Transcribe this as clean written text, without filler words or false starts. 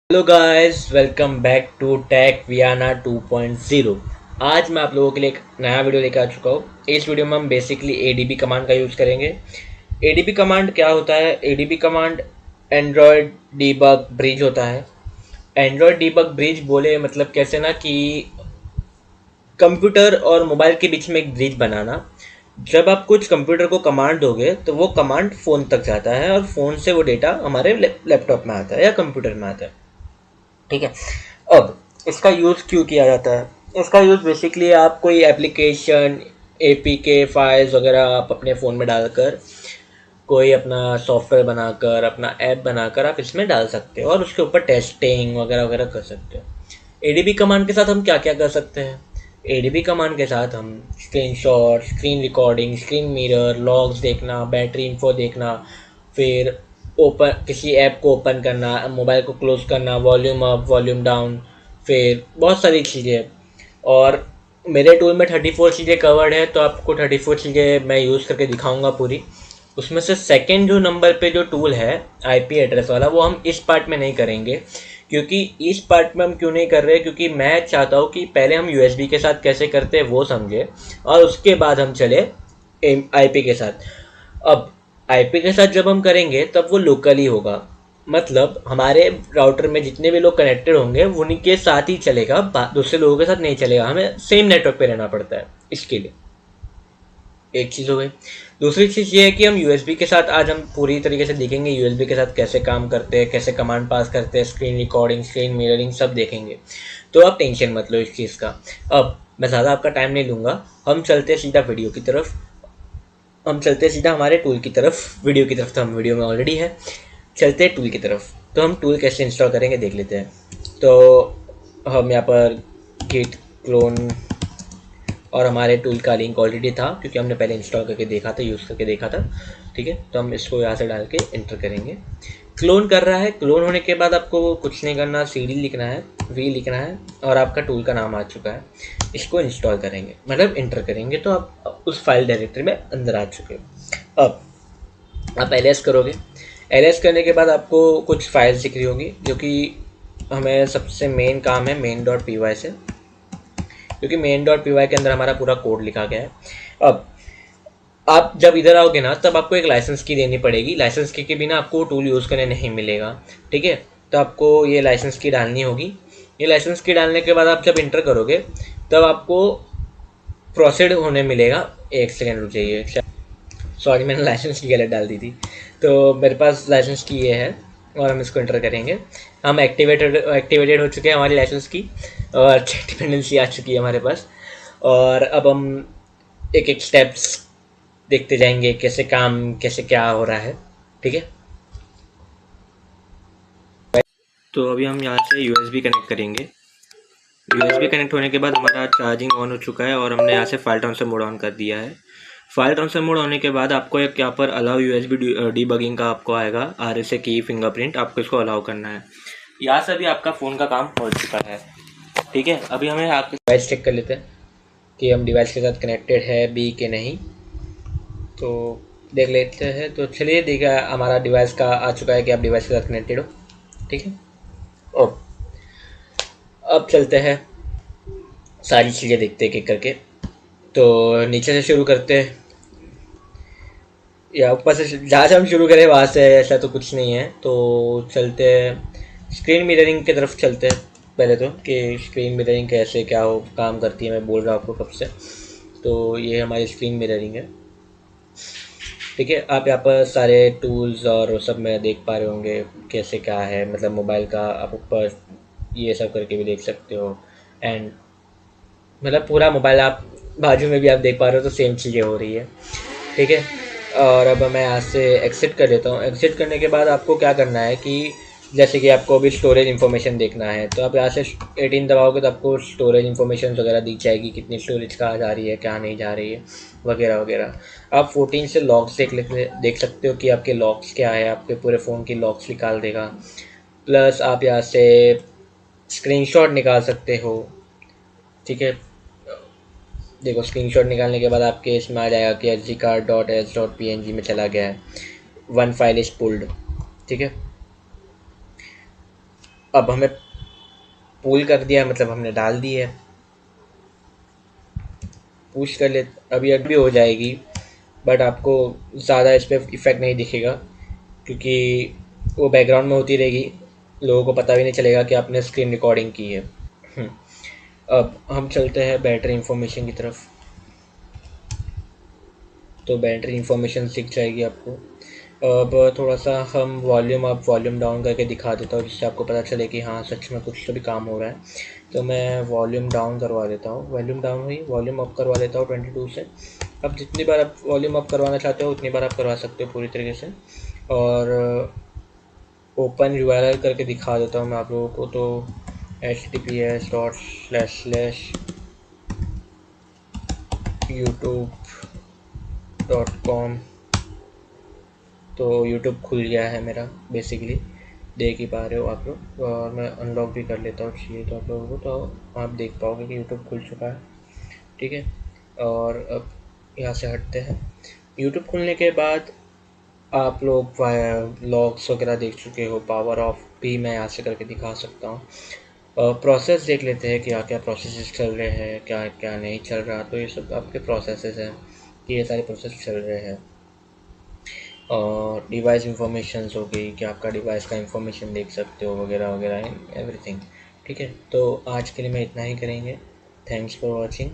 Hello guys, welcome back to tech वियाना 2.0। आज मैं आप लोगों के लिए एक नया वीडियो लेकर आ चुका हूँ। इस वीडियो में हम बेसिकली एडीबी कमांड का यूज़ करेंगे। एडीबी कमांड क्या होता है? ADB command Android debug bridge होता है। एंड्रॉयड डीबग ब्रिज बोले मतलब कैसे ना कि कंप्यूटर और मोबाइल के बीच में एक ब्रिज बनाना। जब आप कुछ कंप्यूटर को कमांड दोगे तो वो कमांड फ़ोन तक जाता है और फ़ोन से वो डेटा हमारे लैपटॉप में आता है या कंप्यूटर में आता है। ठीक है। अब इसका यूज़ क्यों किया जाता है? इसका यूज़ बेसिकली आप कोई एप्लीकेशन, एपीके फाइल्स वगैरह आप अपने फ़ोन में डालकर कोई अपना सॉफ्टवेयर बनाकर अपना ऐप बनाकर आप इसमें डाल सकते हो और उसके ऊपर टेस्टिंग वगैरह वगैरह कर सकते हो। एडीबी कमांड के साथ हम क्या क्या कर सकते हैं? एडीबी कमांड के साथ हम screenshot, screen recording, screen mirror, logs देखना, बैटरी इन्फो देखना, फिर ओपन किसी ऐप को ओपन करना, मोबाइल को क्लोज करना, वॉल्यूम अप वॉल्यूम डाउन, फिर बहुत सारी चीज़ें। और मेरे टूल में 34 चीज़ें कवर्ड है, तो आपको 34 चीज़ें मैं यूज़ करके दिखाऊंगा पूरी। उसमें से सेकंड जो नंबर पे जो टूल है आईपी एड्रेस वाला, वो हम इस पार्ट में नहीं करेंगे। क्योंकि इस पार्ट में हम क्यों नहीं कर रहे? क्योंकि मैं चाहता हूँ कि पहले हम यूएसबी के साथ कैसे करते हैं वो समझे और उसके बाद हम चले आईपी के साथ। अब आईपी के साथ जब हम करेंगे तब वो लोकली होगा, मतलब हमारे राउटर में जितने भी लोग कनेक्टेड होंगे उन्हीं के साथ ही चलेगा, दूसरे लोगों के साथ नहीं चलेगा। हमें सेम नेटवर्क पे रहना पड़ता है इसके लिए। एक चीज़ हो गई। दूसरी चीज़ ये है कि हम यूएसबी के साथ आज हम पूरी तरीके से देखेंगे यूएसबी के साथ कैसे काम करते हैं, कैसे कमांड पास करते हैं, स्क्रीन रिकॉर्डिंग, स्क्रीन मिररिंग सब देखेंगे। तो आप टेंशन मत लो इस चीज़ का। अब मैं ज़्यादा आपका टाइम नहीं लूँगा, हम चलते हैं सीधा वीडियो की तरफ। हम चलते हैं सीधा हमारे टूल की तरफ। वीडियो की तरफ तो हम वीडियो में ऑलरेडी है, चलते हैं टूल की तरफ। तो हम टूल कैसे इंस्टॉल करेंगे देख लेते हैं। तो हम यहाँ पर गिट क्लोन और हमारे टूल का लिंक ऑलरेडी था क्योंकि हमने पहले इंस्टॉल करके देखा था, यूज़ करके देखा था। ठीक है, तो हम इसको यहाँ से डाल के इंटर करेंगे। क्लोन कर रहा है। क्लोन होने के बाद आपको कुछ नहीं करना, CD लिखना है, V लिखना है और आपका टूल का नाम आ चुका है। इसको इंस्टॉल करेंगे मतलब इंटर करेंगे तो आप उस फाइल डायरेक्टरी में अंदर आ चुके हो। अब आप ls करोगे। ls करने के बाद आपको कुछ फाइल्स दिख रही होंगी, जो कि हमें सबसे मेन काम है main.py से, क्योंकि main.py के अंदर हमारा पूरा कोड लिखा गया है। अब आप जब इधर आओगे ना तब आपको एक लाइसेंस की देनी पड़ेगी। लाइसेंस की के बिना आपको टूल यूज़ करने नहीं मिलेगा। ठीक है, तो आपको ये लाइसेंस की डालनी होगी। ये लाइसेंस की डालने के बाद आप जब इंटर करोगे तब आपको प्रोसीड होने मिलेगा। एक सेकेंड रुक जाइए, सॉरी मैंने लाइसेंस की गलत डाल दी थी। तो मेरे पास लाइसेंस की ये है और हम इसको इंटर करेंगे। हम एक्टिवेटेड हो चुके हैं हमारी लाइसेंस की और डिपेंडेंसी आ चुकी है हमारे पास। और अब हम एक एक स्टेप्स देखते जाएंगे कैसे काम, कैसे क्या हो रहा है। ठीक है, तो अभी हम यहाँ से यूएसबी कनेक्ट करेंगे। यूएसबी कनेक्ट होने के बाद हमारा चार्जिंग ऑन हो चुका है और हमने यहाँ से फाइल ट्रांसफर मोड ऑन कर दिया है। फाइल ट्रांसफर मोड होने के बाद आपको एक यहाँ पर अलाउ यूएसबी डीबगिंग का आपको आएगा, RSA की फिंगरप्रिंट, आपको इसको अलाउ करना है। यहाँ से भी आपका फ़ोन का काम हो चुका है। ठीक है, अभी हमें आपके डिवाइस चेक कर लेते हैं कि हम डिवाइस के साथ कनेक्टेड है भी कि नहीं। तो देख लेते हैं। तो चलिए, देखा हमारा डिवाइस का आ चुका है कि आप डिवाइस के साथ कनेक्टेड हो। ठीक है, ओ अब चलते हैं, सारी चीज़ें देखते हैं एक करके। तो नीचे से शुरू करते हैं या ऊपर से, जहाँ से हम शुरू करें वहाँ से, ऐसा तो कुछ नहीं है। तो चलते हैं स्क्रीन मिररिंग की तरफ चलते हैं पहले तो, कि स्क्रीन मिररिंग कैसे क्या हो काम करती है। मैं बोल रहा हूँ आपको कब से। तो ये हमारी स्क्रीन मिररिंग है। ठीक है, आप यहाँ पर सारे टूल्स और वो सब में देख पा रहे होंगे कैसे क्या है, मतलब मोबाइल का आप ऊपर ये सब करके भी देख सकते हो। एंड मतलब पूरा मोबाइल आप बाजू में भी आप देख पा रहे हो, तो सेम चीज़ें हो रही है। ठीक है, और अब मैं यहाँ से एग्जिट कर लेता हूँ। एग्जिट करने के बाद आपको क्या करना है कि जैसे कि आपको अभी स्टोरेज इन्फॉर्मेशन देखना है, तो आप यहाँ से 18 दबाओगे तो आपको स्टोरेज इन्फॉर्मेशन वगैरह दी जाएगी, कितनी स्टोरेज कहाँ जा रही है, क्या नहीं जा रही है, वगैरह वगैरह। आप 14 से लॉग्स देख सकते हो कि आपके लॉग्स क्या है, आपके पूरे फ़ोन की लॉग्स निकाल देगा। प्लस आप यहाँ से स्क्रीनशॉट निकाल सकते हो। ठीक है, देखो स्क्रीनशॉट निकालने के बाद आपके इसमें आ जाएगा कि sdcard.s.png में चला गया है, वन फाइल इज पुल्ड। ठीक है, अब हमें पुल कर दिया, मतलब हमने डाल दी है, पुश कर ले। अभी अभी हो जाएगी, बट आपको ज़्यादा इस पर इफ़ेक्ट नहीं दिखेगा, क्योंकि वो बैकग्राउंड में होती रहेगी, लोगों को पता भी नहीं चलेगा कि आपने स्क्रीन रिकॉर्डिंग की है। हम्म, अब हम चलते हैं बैटरी इंफॉर्मेशन की तरफ। तो बैटरी इंफॉर्मेशन दिख जाएगी आपको। अब थोड़ा सा हम वॉल्यूम अप वॉल्यूम डाउन करके दिखा देता हूँ, जिससे आपको पता चले कि हाँ सच में कुछ तो भी काम हो रहा है। तो मैं वॉल्यूम डाउन करवा देता हूँ, वॉल्यूम डाउन हुई, वॉल्यूम अप करवा लेता हूँ 22 से। अब जितनी बार आप वॉल्यूम अप करवाना चाहते हो उतनी बार आप करवा सकते हो पूरी तरीके से। और ओपन URL करके दिखा देता हूँ मैं आप लोगों को। तो https://youtube.com। तो यूट्यूब खुल गया है मेरा, बेसिकली देख ही पा रहे हो आप लोग। और मैं अनलॉक भी कर लेता हूँ चाहिए तो आप लोगों को, तो आप देख पाओगे कि यूट्यूब खुल चुका है। ठीक है, और अब यहाँ से हटते हैं। यूट्यूब खुलने के बाद आप लोग लॉग्स वगैरह देख चुके हो, पावर ऑफ भी मैं यहाँ से करके दिखा सकता हूँ। प्रोसेस देख लेते हैं कि क्या क्या प्रोसेसेस चल रहे हैं, क्या क्या नहीं चल रहा। तो ये सब आपके प्रोसेसेस हैं कि ये सारे प्रोसेस चल रहे हैं। और डिवाइस इंफॉर्मेशंस हो गई कि आपका डिवाइस का इंफॉर्मेशन देख सकते हो, वगैरह वगैरह, एवरीथिंग। ठीक है, तो आज के लिए मैं इतना ही करेंगे। Thanks for watching.